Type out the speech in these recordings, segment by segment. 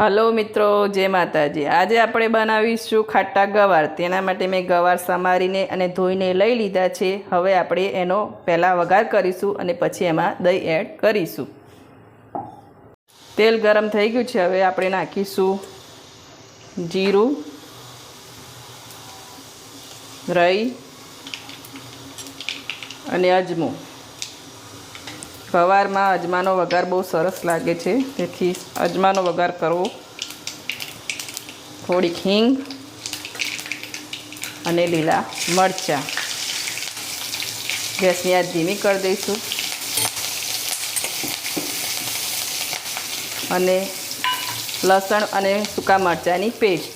Hello મિત્રો, જય માતાજી। આજે આપણે બનાવીશું ખાટા ગવાર। તેના માટે મેં ગવાર સમારીને અને ધોઈને લઈ લીધા છે। હવે આપણે એનો પહેલાં વઘાર કરીશું અને પછી એમાં દહીં એડ કરીશું। તેલ ગરમ થઈ ગયું છે। હવે આપણે નાખીશું જીરું, રાઈ અને અજમો। ગવારમાં અજમાનો વઘાર બહુ સરસ લાગે છે, તેથી અજમાનો વઘાર કરવો। થોડીક હિંગ અને લીલા મરચાં। ગેસની આંચ ધીમી કરી દઈશું અને લસણ અને સૂકા મરચાંની પેસ્ટ।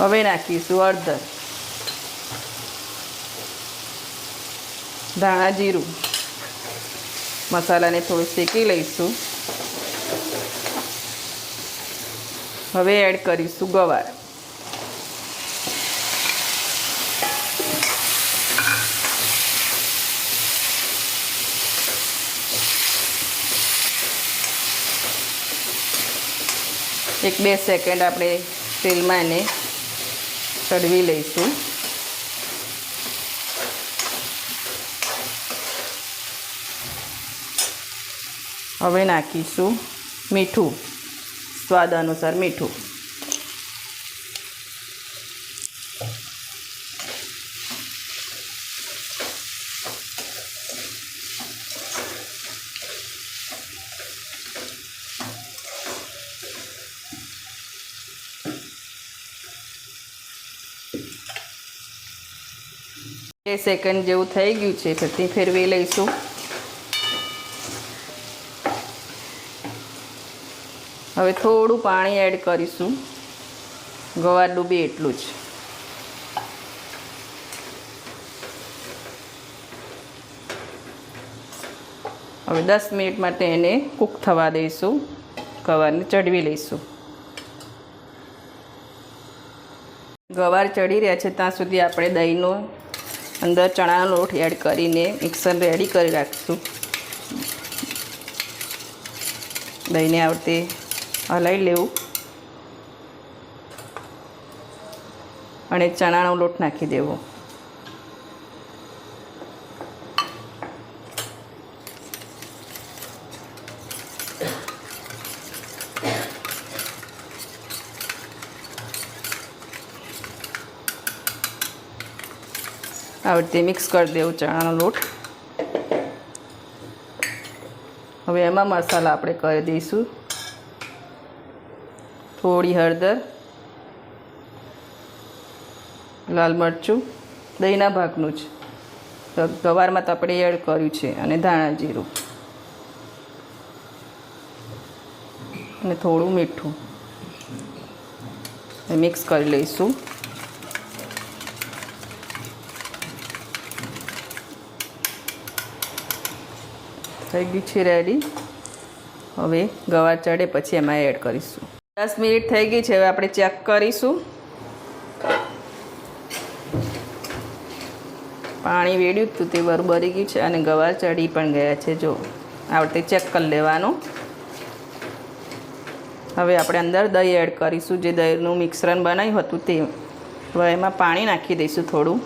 હવે નાખીશું હળદર, ધાણા જીરું। મસાલાને થોડું શેકી લઈશું। હવે એડ કરીશું ગવાર। એક બે સેકન્ડ આપણે તેલમાં એને ચડવી લઈશું। હવે નાખીશું મીઠું, સ્વાદ અનુસાર મીઠું। બે સેકન્ડ જેવું થઈ ગયું છે, પછી ફેરવી લઈશું। હવે થોડું પાણી એડ કરીશું, ગવાર ડૂબે એટલું જ। હવે 10 મિનિટ માટે એને કૂક થવા દઈશું। ગવારને ચડવી લઈશું। ગવાર ચડી રહ્યા છે ત્યાં સુધી આપણે દહીંનો અંદર ચણાનો લોટ એડ કરીને મિક્સર રેડી કરી રાખીશું। દહીંને આવતે હલાવી લેવું અને ચણાનો લોટ નાખી દેવો। આ રીતે મિક્સ કરી દેવું ચણાનો લોટ। હવે એમાં મસાલા આપણે કરી દઈશું, થોડી હળદર, લાલ મરચું દહીંના ભાગનું જ, ગવારમાં તો આપણે એડ કર્યું છે, અને ધાણા જીરું અને થોડું મીઠું મિક્સ કરી લઈશું। થઈ ગયું છે રેડી। હવે ગવાર ચડે પછી એમાં એડ કરીશું। 10 મિનિટ થઈ ગઈ છે। હવે આપણે ચેક કરીશું। પાણી વેડ્યું હતું તે બરી ગયું છે અને ગવાર ચડી પણ ગયા છે। જો આ રીતે ચેક કરી લેવાનું। હવે આપણે અંદર દહીં એડ કરીશું, જે દહીંનું મિશ્રણ બનાવ્યું હતું તે। હવે એમાં પાણી નાખી દઈશું થોડું।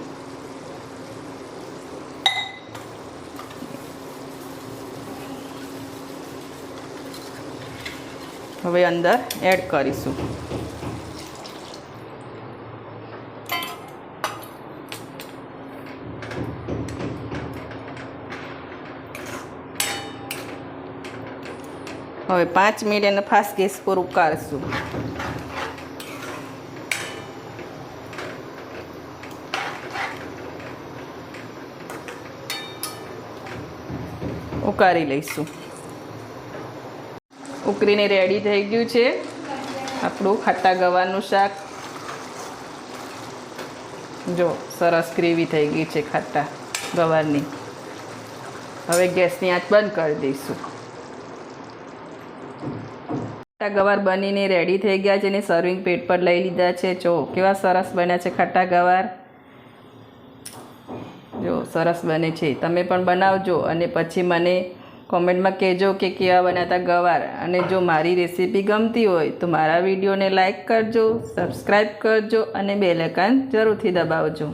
હવે અંદર એડ કરીશું। હવે 5 મિનિટ એને ફાસ્ટ ગેસ પર ઉકાળશું। ઉકાળી લઈશું। ઉકળીને રેડી થઈ ગયું છે આપણું ખાટા ગવારનું શાક। જો સરસ ગ્રેવી થઈ ગઈ છે ખાટા ગવારની। હવે ગેસની આંચ બંધ કરી દઈશું। ખાટા ગવાર બનીને રેડી થઈ ગયા છે અને સર્વિંગ પ્લેટ પર લઈ લીધા છે। જો કેવા સરસ બન્યા છે ખાટા ગવાર। જો સરસ બને છે. તમે પણ બનાવજો અને પછી મને કોમેન્ટમાં કહેજો કે કેવા બનાતા ગવાર. અને જો મારી રેસીપી ગમતી હોય તો મારા વિડીયોને લાઈક કરજો, સબસ્ક્રાઈબ કરજો અને બેલ આઇકન જરૂરથી દબાવજો.